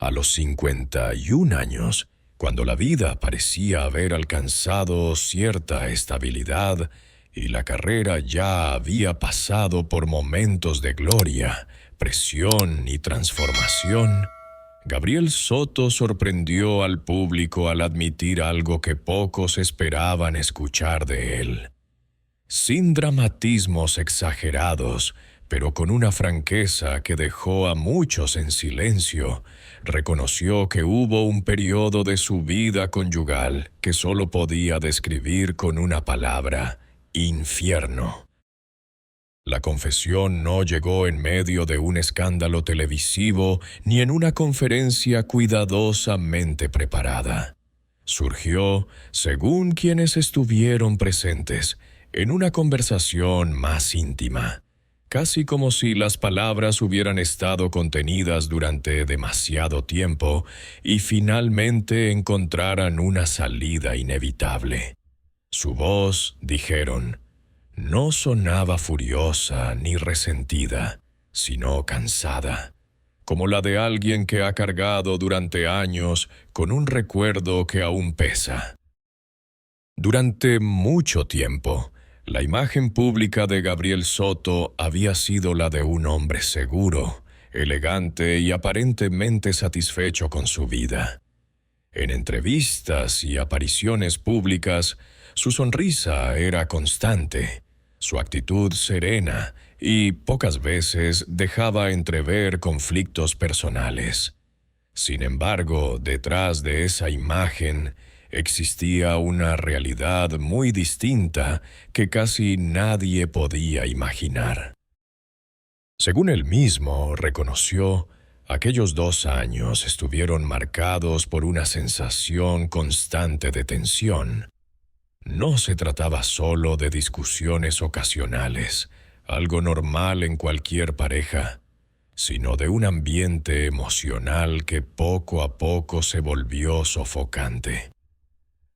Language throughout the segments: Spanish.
A los 51 años, cuando la vida parecía haber alcanzado cierta estabilidad y la carrera ya había pasado por momentos de gloria, presión y transformación, Gabriel Soto sorprendió al público al admitir algo que pocos esperaban escuchar de él. Sin dramatismos exagerados, pero con una franqueza que dejó a muchos en silencio, reconoció que hubo un periodo de su vida conyugal que solo podía describir con una palabra: infierno. La confesión no llegó en medio de un escándalo televisivo ni en una conferencia cuidadosamente preparada. Surgió, según quienes estuvieron presentes, en una conversación más íntima, casi como si las palabras hubieran estado contenidas durante demasiado tiempo y finalmente encontraran una salida inevitable. Su voz, dijeron, no sonaba furiosa ni resentida, sino cansada, como la de alguien que ha cargado durante años con un recuerdo que aún pesa. Durante mucho tiempo, la imagen pública de Gabriel Soto había sido la de un hombre seguro, elegante y aparentemente satisfecho con su vida. En entrevistas y apariciones públicas, su sonrisa era constante, su actitud serena y pocas veces dejaba entrever conflictos personales. Sin embargo, detrás de esa imagen existía una realidad muy distinta que casi nadie podía imaginar. Según él mismo reconoció, aquellos 2 años estuvieron marcados por una sensación constante de tensión. No se trataba solo de discusiones ocasionales, algo normal en cualquier pareja, sino de un ambiente emocional que poco a poco se volvió sofocante.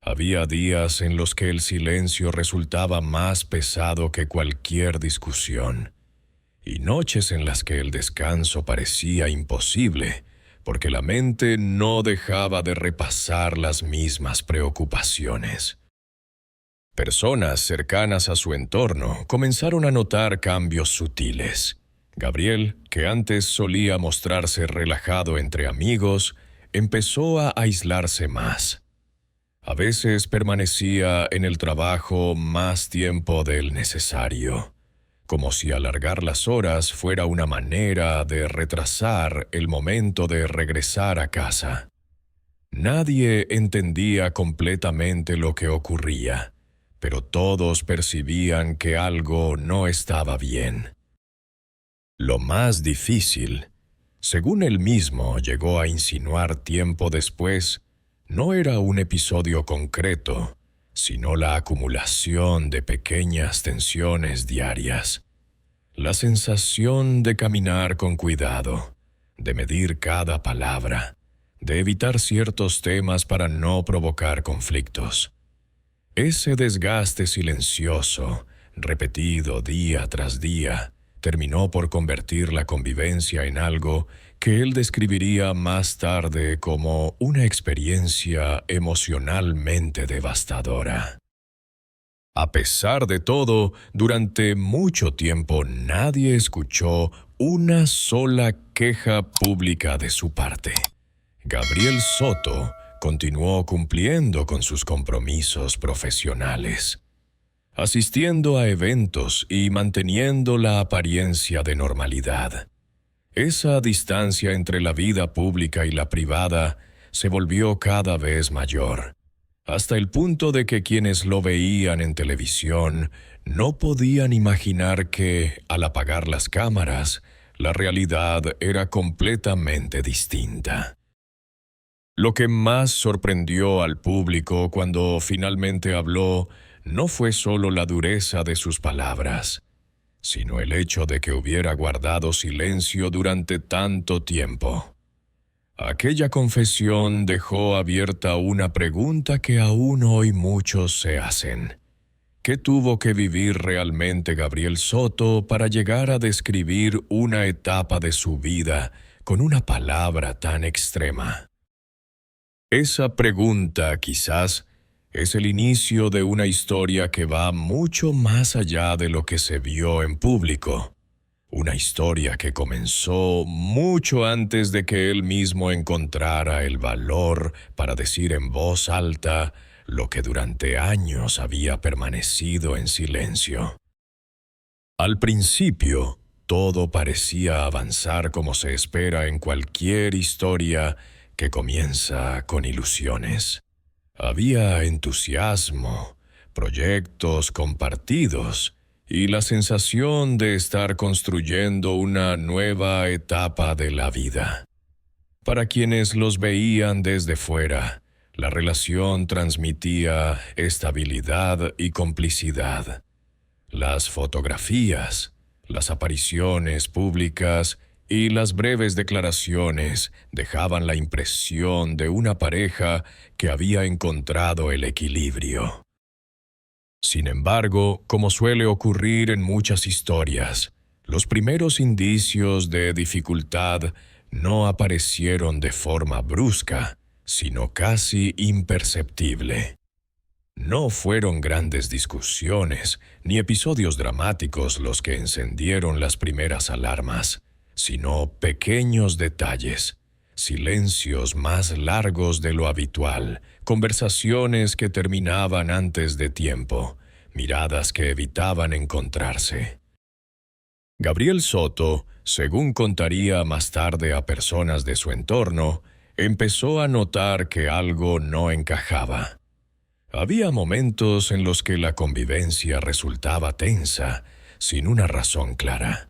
Había días en los que el silencio resultaba más pesado que cualquier discusión, y noches en las que el descanso parecía imposible, porque la mente no dejaba de repasar las mismas preocupaciones. Personas cercanas a su entorno comenzaron a notar cambios sutiles. Gabriel, que antes solía mostrarse relajado entre amigos, empezó a aislarse más. A veces permanecía en el trabajo más tiempo del necesario, como si alargar las horas fuera una manera de retrasar el momento de regresar a casa. Nadie entendía completamente lo que ocurría, pero todos percibían que algo no estaba bien. Lo más difícil, según él mismo llegó a insinuar tiempo después, no era un episodio concreto, sino la acumulación de pequeñas tensiones diarias. La sensación de caminar con cuidado, de medir cada palabra, de evitar ciertos temas para no provocar conflictos. Ese desgaste silencioso, repetido día tras día, terminó por convertir la convivencia en algo que él describiría más tarde como una experiencia emocionalmente devastadora. A pesar de todo, durante mucho tiempo nadie escuchó una sola queja pública de su parte. Gabriel Soto continuó cumpliendo con sus compromisos profesionales, asistiendo a eventos y manteniendo la apariencia de normalidad. Esa distancia entre la vida pública y la privada se volvió cada vez mayor, hasta el punto de que quienes lo veían en televisión no podían imaginar que, al apagar las cámaras, la realidad era completamente distinta. Lo que más sorprendió al público cuando finalmente habló no fue solo la dureza de sus palabras, sino el hecho de que hubiera guardado silencio durante tanto tiempo. Aquella confesión dejó abierta una pregunta que aún hoy muchos se hacen. ¿Qué tuvo que vivir realmente Gabriel Soto para llegar a describir una etapa de su vida con una palabra tan extrema? Esa pregunta, quizás, es el inicio de una historia que va mucho más allá de lo que se vio en público. Una historia que comenzó mucho antes de que él mismo encontrara el valor para decir en voz alta lo que durante años había permanecido en silencio. Al principio, todo parecía avanzar como se espera en cualquier historia que comienza con ilusiones. Había entusiasmo, proyectos compartidos y la sensación de estar construyendo una nueva etapa de la vida. Para quienes los veían desde fuera, la relación transmitía estabilidad y complicidad. Las fotografías, las apariciones públicas y las breves declaraciones dejaban la impresión de una pareja que había encontrado el equilibrio. Sin embargo, como suele ocurrir en muchas historias, los primeros indicios de dificultad no aparecieron de forma brusca, sino casi imperceptible. No fueron grandes discusiones ni episodios dramáticos los que encendieron las primeras alarmas, sino pequeños detalles, silencios más largos de lo habitual, conversaciones que terminaban antes de tiempo, miradas que evitaban encontrarse. Gabriel Soto, según contaría más tarde a personas de su entorno, empezó a notar que algo no encajaba. Había momentos en los que la convivencia resultaba tensa, sin una razón clara.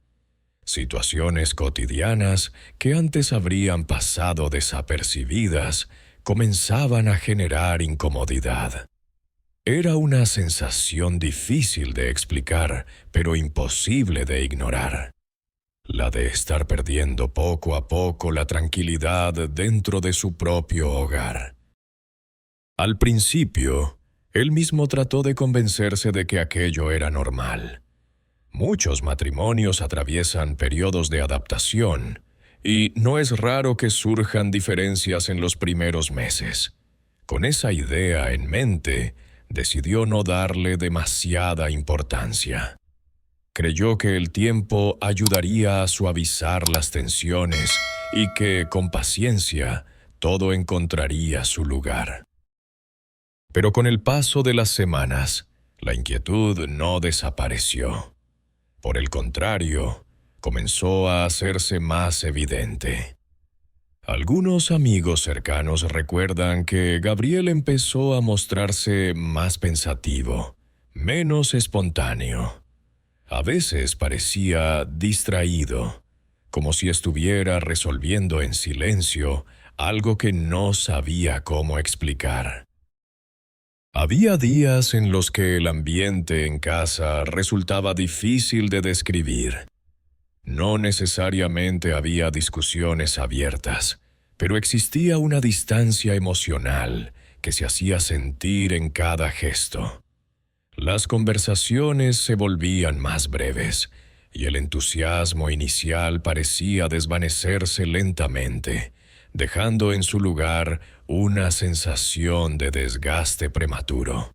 Situaciones cotidianas que antes habrían pasado desapercibidas comenzaban a generar incomodidad. Era una sensación difícil de explicar, pero imposible de ignorar. La de estar perdiendo poco a poco la tranquilidad dentro de su propio hogar. Al principio, él mismo trató de convencerse de que aquello era normal. Muchos matrimonios atraviesan periodos de adaptación, y no es raro que surjan diferencias en los primeros meses. Con esa idea en mente, decidió no darle demasiada importancia. Creyó que el tiempo ayudaría a suavizar las tensiones y que, con paciencia, todo encontraría su lugar. Pero con el paso de las semanas, la inquietud no desapareció. Por el contrario, comenzó a hacerse más evidente. Algunos amigos cercanos recuerdan que Gabriel empezó a mostrarse más pensativo, menos espontáneo. A veces parecía distraído, como si estuviera resolviendo en silencio algo que no sabía cómo explicar. Había días en los que el ambiente en casa resultaba difícil de describir. No necesariamente había discusiones abiertas, pero existía una distancia emocional que se hacía sentir en cada gesto. Las conversaciones se volvían más breves, y el entusiasmo inicial parecía desvanecerse lentamente, dejando en su lugar una sensación de desgaste prematuro.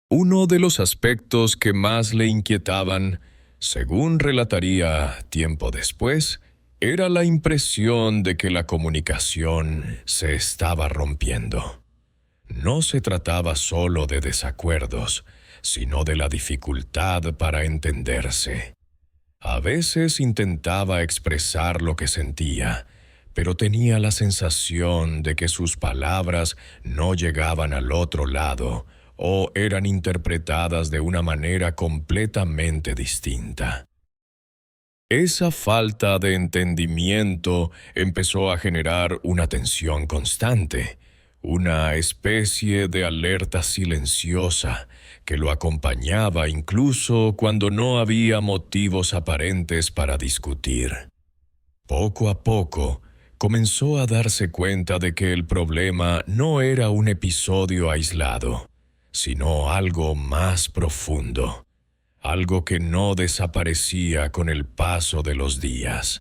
Uno de los aspectos que más le inquietaban, según relataría tiempo después, era la impresión de que la comunicación se estaba rompiendo. No se trataba solo de desacuerdos, sino de la dificultad para entenderse. A veces intentaba expresar lo que sentía, pero tenía la sensación de que sus palabras no llegaban al otro lado o eran interpretadas de una manera completamente distinta. Esa falta de entendimiento empezó a generar una tensión constante, una especie de alerta silenciosa que lo acompañaba incluso cuando no había motivos aparentes para discutir. Poco a poco, comenzó a darse cuenta de que el problema no era un episodio aislado, sino algo más profundo, algo que no desaparecía con el paso de los días.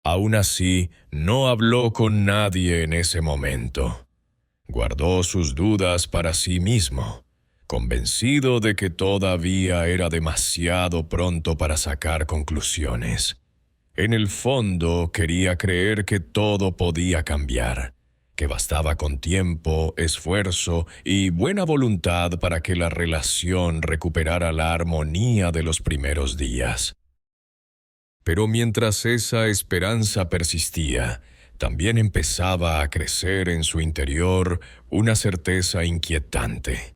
Aún así, no habló con nadie en ese momento. Guardó sus dudas para sí mismo, convencido de que todavía era demasiado pronto para sacar conclusiones. En el fondo quería creer que todo podía cambiar, que bastaba con tiempo, esfuerzo y buena voluntad para que la relación recuperara la armonía de los primeros días. Pero mientras esa esperanza persistía, también empezaba a crecer en su interior una certeza inquietante,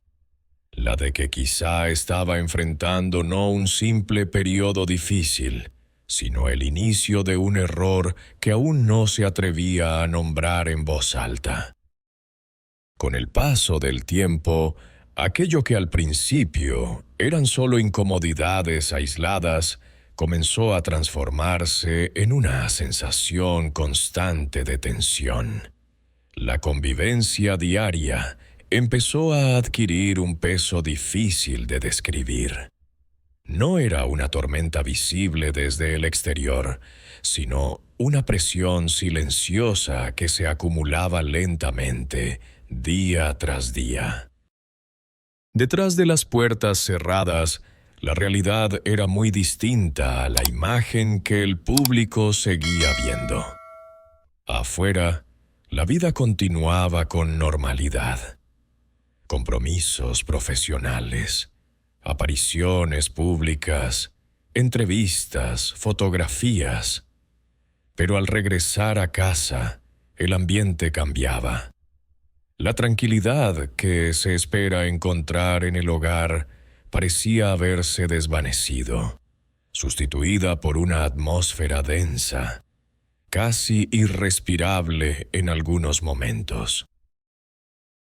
la de que quizá estaba enfrentando no un simple periodo difícil, sino el inicio de un error que aún no se atrevía a nombrar en voz alta. Con el paso del tiempo, aquello que al principio eran solo incomodidades aisladas, comenzó a transformarse en una sensación constante de tensión. La convivencia diaria empezó a adquirir un peso difícil de describir. No era una tormenta visible desde el exterior, sino una presión silenciosa que se acumulaba lentamente, día tras día. Detrás de las puertas cerradas, la realidad era muy distinta a la imagen que el público seguía viendo. Afuera, la vida continuaba con normalidad. Compromisos profesionales, apariciones públicas, entrevistas, fotografías. Pero al regresar a casa, el ambiente cambiaba. La tranquilidad que se espera encontrar en el hogar parecía haberse desvanecido, sustituida por una atmósfera densa, casi irrespirable en algunos momentos.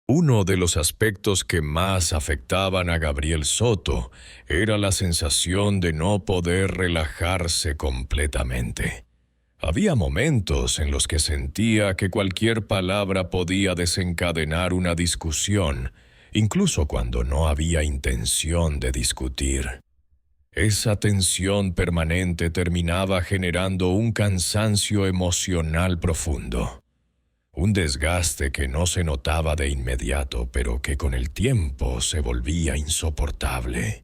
Uno de los aspectos que más afectaban a Gabriel Soto era la sensación de no poder relajarse completamente. Había momentos en los que sentía que cualquier palabra podía desencadenar una discusión, incluso cuando no había intención de discutir. Esa tensión permanente terminaba generando un cansancio emocional profundo. Un desgaste que no se notaba de inmediato, pero que con el tiempo se volvía insoportable.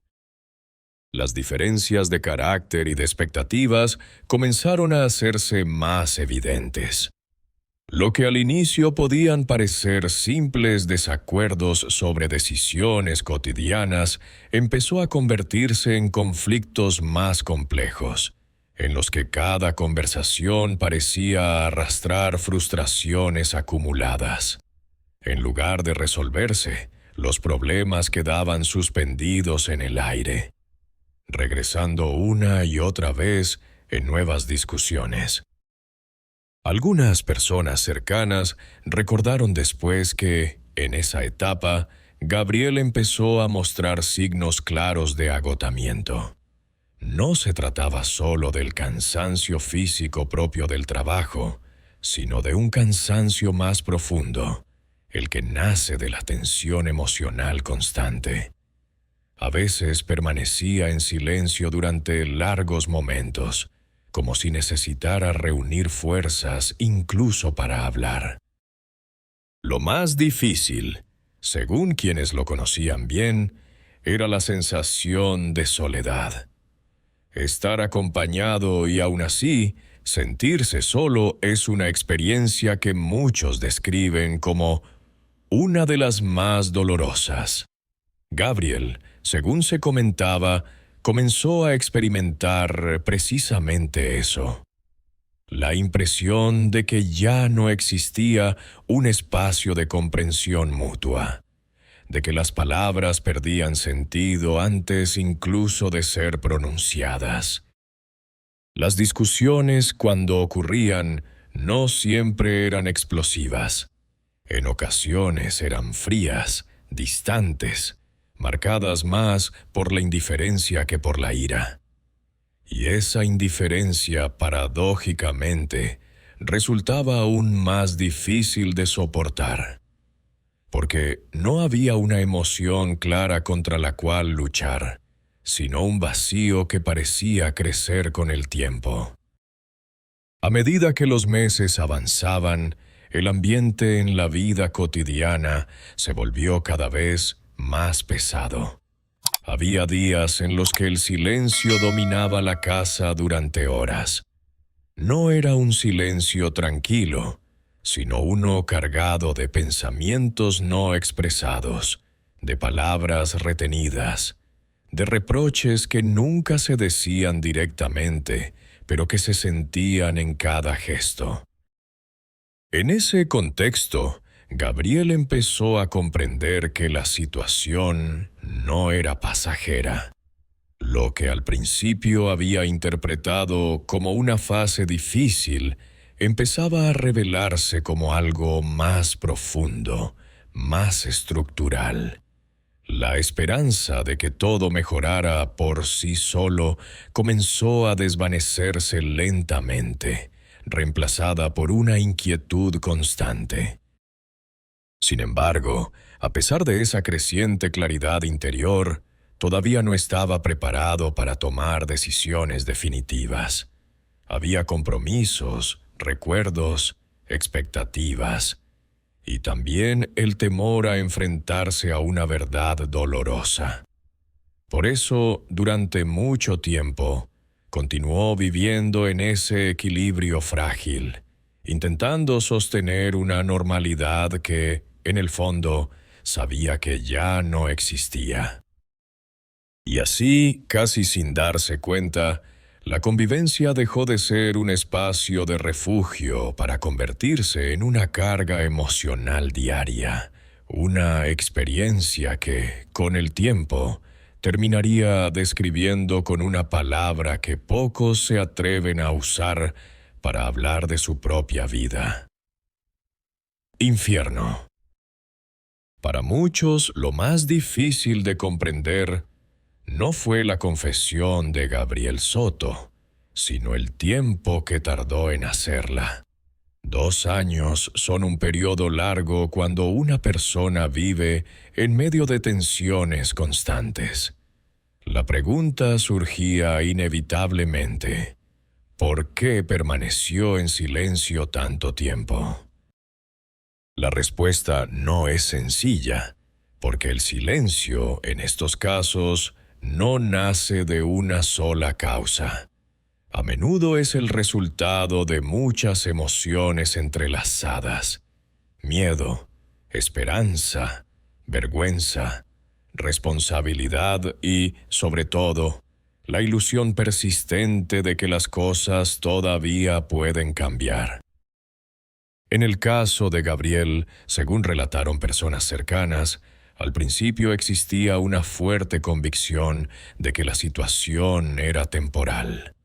Las diferencias de carácter y de expectativas comenzaron a hacerse más evidentes. Lo que al inicio podían parecer simples desacuerdos sobre decisiones cotidianas empezó a convertirse en conflictos más complejos, en los que cada conversación parecía arrastrar frustraciones acumuladas. En lugar de resolverse, los problemas quedaban suspendidos en el aire, regresando una y otra vez en nuevas discusiones. Algunas personas cercanas recordaron después que, en esa etapa, Gabriel empezó a mostrar signos claros de agotamiento. No se trataba solo del cansancio físico propio del trabajo, sino de un cansancio más profundo, el que nace de la tensión emocional constante. A veces permanecía en silencio durante largos momentos, como si necesitara reunir fuerzas incluso para hablar. Lo más difícil, según quienes lo conocían bien, era la sensación de soledad. Estar acompañado y aún así, sentirse solo es una experiencia que muchos describen como una de las más dolorosas. Gabriel, según se comentaba, comenzó a experimentar precisamente eso. La impresión de que ya no existía un espacio de comprensión mutua, de que las palabras perdían sentido antes incluso de ser pronunciadas. Las discusiones, cuando ocurrían, no siempre eran explosivas. En ocasiones eran frías, distantes, marcadas más por la indiferencia que por la ira. Y esa indiferencia, paradójicamente, resultaba aún más difícil de soportar, porque no había una emoción clara contra la cual luchar, sino un vacío que parecía crecer con el tiempo. A medida que los meses avanzaban, el ambiente en la vida cotidiana se volvió cada vez más pesado. Había días en los que el silencio dominaba la casa durante horas. No era un silencio tranquilo, sino uno cargado de pensamientos no expresados, de palabras retenidas, de reproches que nunca se decían directamente, pero que se sentían en cada gesto. En ese contexto, Gabriel empezó a comprender que la situación no era pasajera. Lo que al principio había interpretado como una fase difícil, empezaba a revelarse como algo más profundo, más estructural. La esperanza de que todo mejorara por sí solo comenzó a desvanecerse lentamente, reemplazada por una inquietud constante. Sin embargo, a pesar de esa creciente claridad interior, todavía no estaba preparado para tomar decisiones definitivas. Había compromisos, recuerdos, expectativas, y también el temor a enfrentarse a una verdad dolorosa. Por eso, durante mucho tiempo, continuó viviendo en ese equilibrio frágil, intentando sostener una normalidad que, en el fondo, sabía que ya no existía. Y así, casi sin darse cuenta, la convivencia dejó de ser un espacio de refugio para convertirse en una carga emocional diaria, una experiencia que, con el tiempo, terminaría describiendo con una palabra que pocos se atreven a usar para hablar de su propia vida: infierno. Para muchos, lo más difícil de comprender no fue la confesión de Gabriel Soto, sino el tiempo que tardó en hacerla. 2 años son un periodo largo cuando una persona vive en medio de tensiones constantes. La pregunta surgía inevitablemente: ¿por qué permaneció en silencio tanto tiempo? La respuesta no es sencilla, porque el silencio, en estos casos, no nace de una sola causa. A menudo es el resultado de muchas emociones entrelazadas: miedo, esperanza, vergüenza, responsabilidad y, sobre todo, la ilusión persistente de que las cosas todavía pueden cambiar. En el caso de Gabriel, según relataron personas cercanas, al principio existía una fuerte convicción de que la situación era temporal.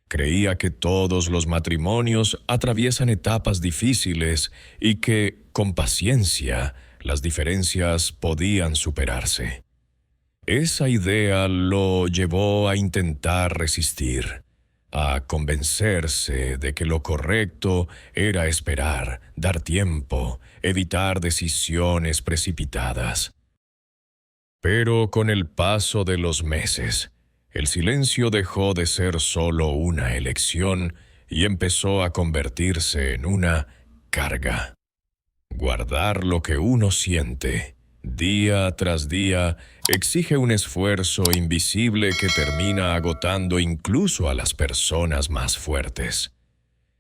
Creía que todos los matrimonios atraviesan etapas difíciles y que, con paciencia, las diferencias podían superarse. Esa idea lo llevó a intentar resistir, a convencerse de que lo correcto era esperar, dar tiempo, evitar decisiones precipitadas. Pero con el paso de los meses, el silencio dejó de ser solo una elección y empezó a convertirse en una carga. Guardar lo que uno siente, día tras día, exige un esfuerzo invisible que termina agotando incluso a las personas más fuertes.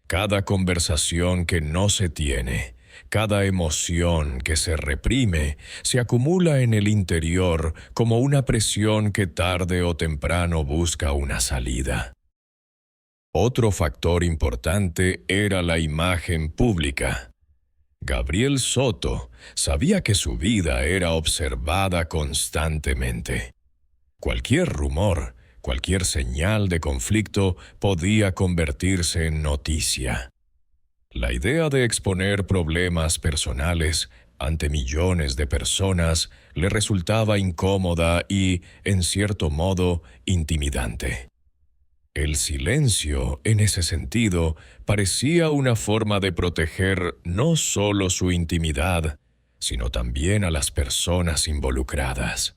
Cada conversación que no se tiene, cada emoción que se reprime, se acumula en el interior como una presión que tarde o temprano busca una salida. Otro factor importante era la imagen pública. Gabriel Soto sabía que su vida era observada constantemente. Cualquier rumor, cualquier señal de conflicto podía convertirse en noticia. La idea de exponer problemas personales ante millones de personas le resultaba incómoda y, en cierto modo, intimidante. El silencio, en ese sentido, parecía una forma de proteger no solo su intimidad, sino también a las personas involucradas.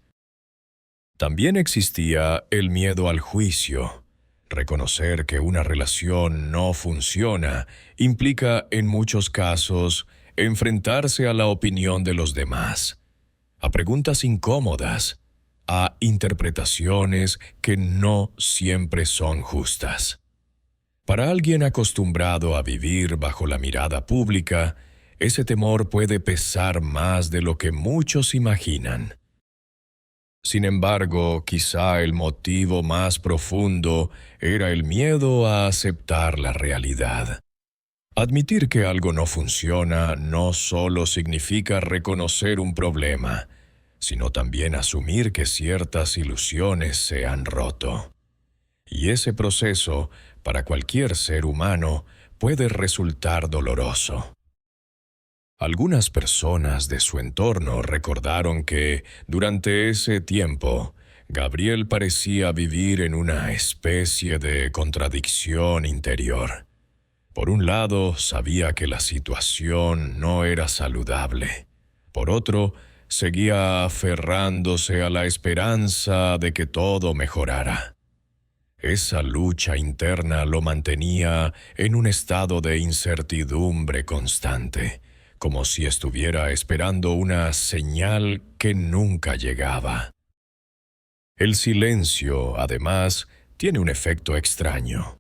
También existía el miedo al juicio, Reconocer que una relación no funciona implica, en muchos casos, enfrentarse a la opinión de los demás, a preguntas incómodas, a interpretaciones que no siempre son justas. Para alguien acostumbrado a vivir bajo la mirada pública, ese temor puede pesar más de lo que muchos imaginan. Sin embargo, quizá el motivo más profundo era el miedo a aceptar la realidad. Admitir que algo no funciona no solo significa reconocer un problema, sino también asumir que ciertas ilusiones se han roto. Y ese proceso, para cualquier ser humano, puede resultar doloroso. Algunas personas de su entorno recordaron que, durante ese tiempo, Gabriel parecía vivir en una especie de contradicción interior. Por un lado, sabía que la situación no era saludable. Por otro, seguía aferrándose a la esperanza de que todo mejorara. Esa lucha interna lo mantenía en un estado de incertidumbre constante, como si estuviera esperando una señal que nunca llegaba. El silencio, además, tiene un efecto extraño.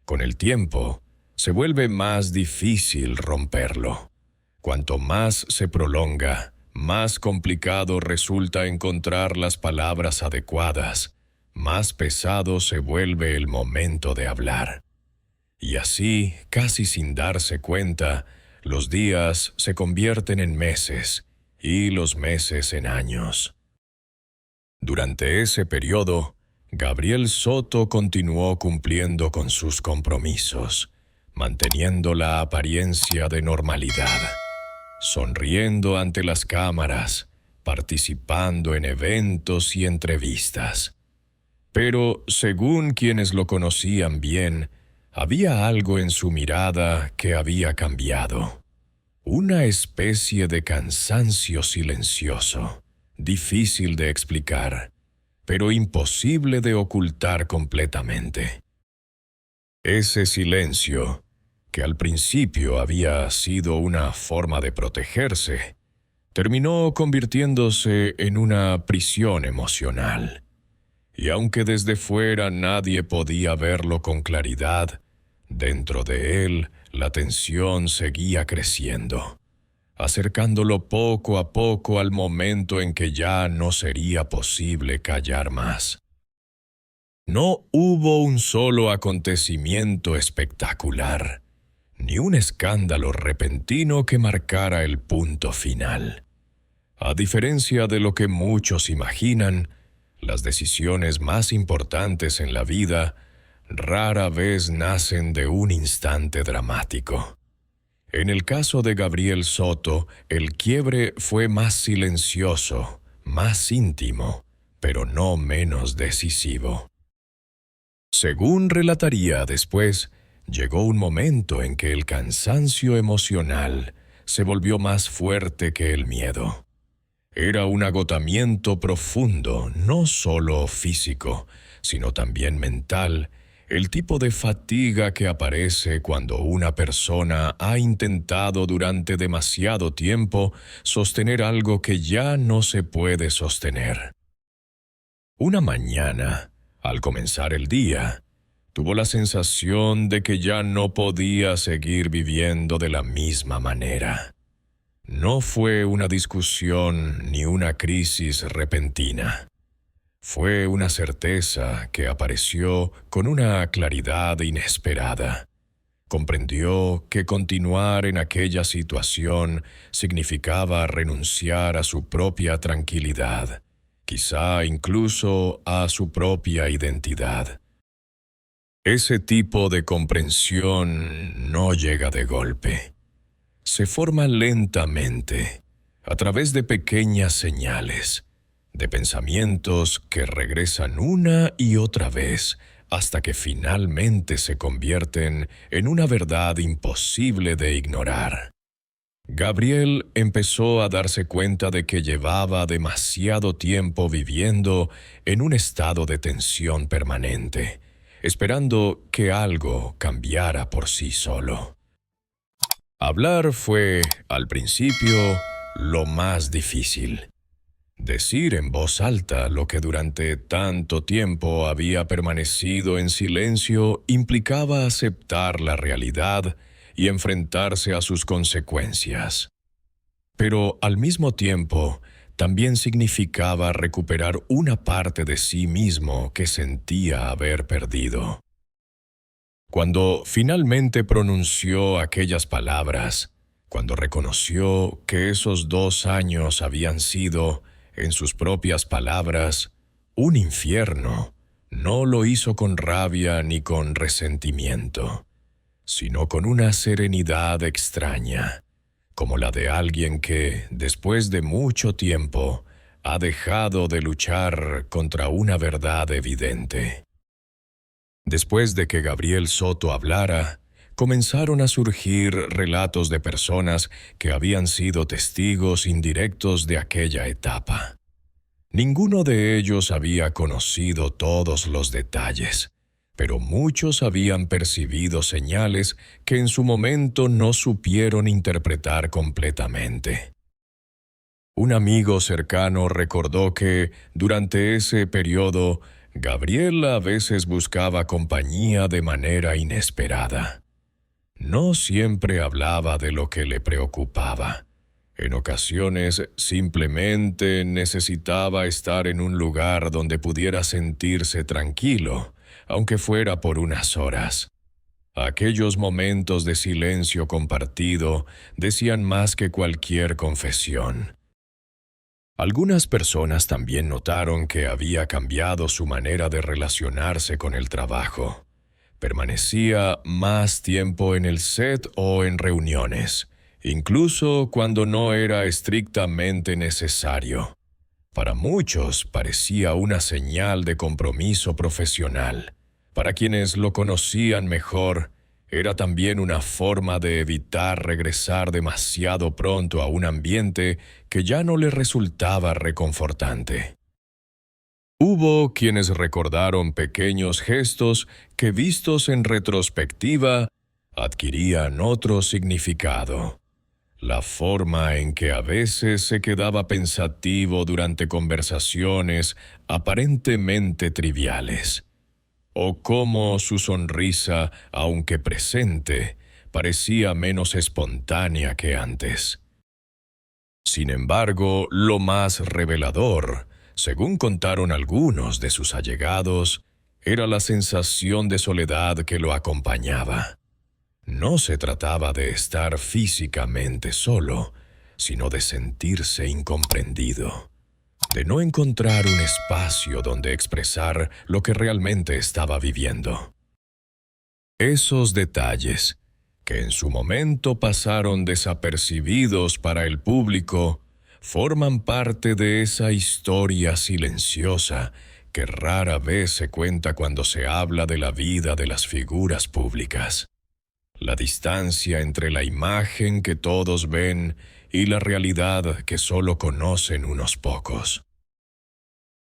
Con el tiempo, se vuelve más difícil romperlo. Cuanto más se prolonga, más complicado resulta encontrar las palabras adecuadas, más pesado se vuelve el momento de hablar. Y así, casi sin darse cuenta, los días se convierten en meses y los meses en años. Durante ese periodo, Gabriel Soto continuó cumpliendo con sus compromisos, manteniendo la apariencia de normalidad, sonriendo ante las cámaras, participando en eventos y entrevistas. Pero, según quienes lo conocían bien, había algo en su mirada que había cambiado. Una especie de cansancio silencioso, difícil de explicar, pero imposible de ocultar completamente. Ese silencio, que al principio había sido una forma de protegerse, terminó convirtiéndose en una prisión emocional. Y aunque desde fuera nadie podía verlo con claridad, dentro de él la tensión seguía creciendo, acercándolo poco a poco al momento en que ya no sería posible callar más. No hubo un solo acontecimiento espectacular, ni un escándalo repentino que marcara el punto final. A diferencia de lo que muchos imaginan, las decisiones más importantes en la vida rara vez nacen de un instante dramático. En el caso de Gabriel Soto, el quiebre fue más silencioso, más íntimo, pero no menos decisivo. Según relataría después, llegó un momento en que el cansancio emocional se volvió más fuerte que el miedo. Era un agotamiento profundo, no solo físico, sino también mental, el tipo de fatiga que aparece cuando una persona ha intentado durante demasiado tiempo sostener algo que ya no se puede sostener. Una mañana, al comenzar el día, tuvo la sensación de que ya no podía seguir viviendo de la misma manera. No fue una discusión ni una crisis repentina. Fue una certeza que apareció con una claridad inesperada. Comprendió que continuar en aquella situación significaba renunciar a su propia tranquilidad, quizá incluso a su propia identidad. Ese tipo de comprensión no llega de golpe. Se forma lentamente, a través de pequeñas señales, de pensamientos que regresan una y otra vez hasta que finalmente se convierten en una verdad imposible de ignorar. Gabriel empezó a darse cuenta de que llevaba demasiado tiempo viviendo en un estado de tensión permanente, esperando que algo cambiara por sí solo. Hablar fue, al principio, lo más difícil. Decir en voz alta lo que durante tanto tiempo había permanecido en silencio implicaba aceptar la realidad y enfrentarse a sus consecuencias. Pero al mismo tiempo, también significaba recuperar una parte de sí mismo que sentía haber perdido. Cuando finalmente pronunció aquellas palabras, cuando reconoció que esos 2 años habían sido, en sus propias palabras, un infierno, no lo hizo con rabia ni con resentimiento, sino con una serenidad extraña, como la de alguien que, después de mucho tiempo, ha dejado de luchar contra una verdad evidente. Después de que Gabriel Soto hablara, comenzaron a surgir relatos de personas que habían sido testigos indirectos de aquella etapa. Ninguno de ellos había conocido todos los detalles, pero muchos habían percibido señales que en su momento no supieron interpretar completamente. Un amigo cercano recordó que, durante ese periodo, Gabriel a veces buscaba compañía de manera inesperada. No siempre hablaba de lo que le preocupaba. En ocasiones simplemente necesitaba estar en un lugar donde pudiera sentirse tranquilo, aunque fuera por unas horas. Aquellos momentos de silencio compartido decían más que cualquier confesión. Algunas personas también notaron que había cambiado su manera de relacionarse con el trabajo. Permanecía más tiempo en el set o en reuniones, incluso cuando no era estrictamente necesario. Para muchos parecía una señal de compromiso profesional. Para quienes lo conocían mejor, era también una forma de evitar regresar demasiado pronto a un ambiente que ya no le resultaba reconfortante. Hubo quienes recordaron pequeños gestos que, vistos en retrospectiva, adquirían otro significado. La forma en que a veces se quedaba pensativo durante conversaciones aparentemente triviales, o cómo su sonrisa, aunque presente, parecía menos espontánea que antes. Sin embargo, lo más revelador, según contaron algunos de sus allegados, era la sensación de soledad que lo acompañaba. No se trataba de estar físicamente solo, sino de sentirse incomprendido, de no encontrar un espacio donde expresar lo que realmente estaba viviendo. Esos detalles, que en su momento pasaron desapercibidos para el público, forman parte de esa historia silenciosa que rara vez se cuenta cuando se habla de la vida de las figuras públicas. La distancia entre la imagen que todos ven y la realidad que solo conocen unos pocos.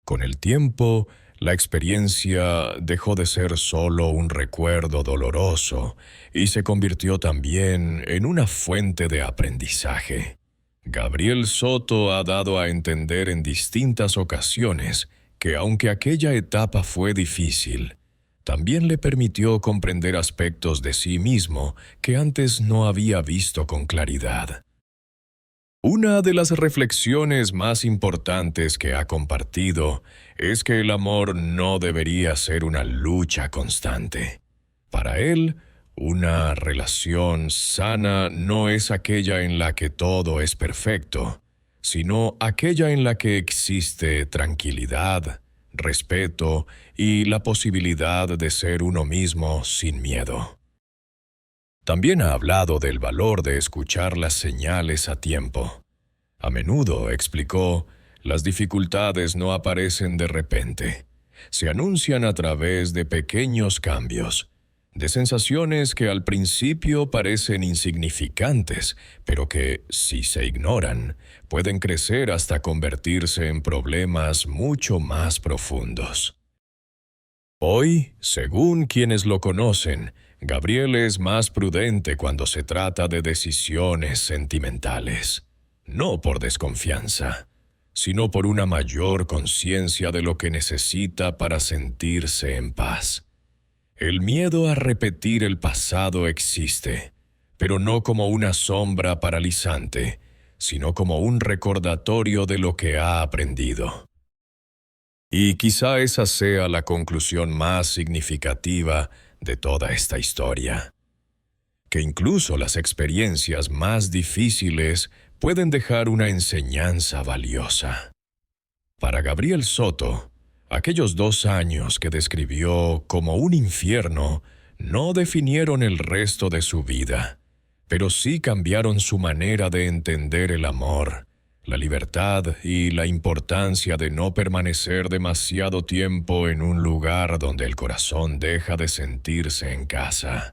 Con el tiempo, la experiencia dejó de ser solo un recuerdo doloroso y se convirtió también en una fuente de aprendizaje. Gabriel Soto ha dado a entender en distintas ocasiones que, aunque aquella etapa fue difícil, también le permitió comprender aspectos de sí mismo que antes no había visto con claridad. Una de las reflexiones más importantes que ha compartido es que el amor no debería ser una lucha constante. Para él, una relación sana no es aquella en la que todo es perfecto, sino aquella en la que existe tranquilidad, respeto y la posibilidad de ser uno mismo sin miedo. También ha hablado del valor de escuchar las señales a tiempo. A menudo, explicó, las dificultades no aparecen de repente. Se anuncian a través de pequeños cambios, de sensaciones que al principio parecen insignificantes, pero que, si se ignoran, pueden crecer hasta convertirse en problemas mucho más profundos. Hoy, según quienes lo conocen, Gabriel es más prudente cuando se trata de decisiones sentimentales, no por desconfianza, sino por una mayor conciencia de lo que necesita para sentirse en paz. El miedo a repetir el pasado existe, pero no como una sombra paralizante, sino como un recordatorio de lo que ha aprendido. Y quizá esa sea la conclusión más significativa de toda esta historia, que incluso las experiencias más difíciles pueden dejar una enseñanza valiosa. Para Gabriel Soto, aquellos 2 años que describió como un infierno no definieron el resto de su vida, pero sí cambiaron su manera de entender el amor, la libertad y la importancia de no permanecer demasiado tiempo en un lugar donde el corazón deja de sentirse en casa.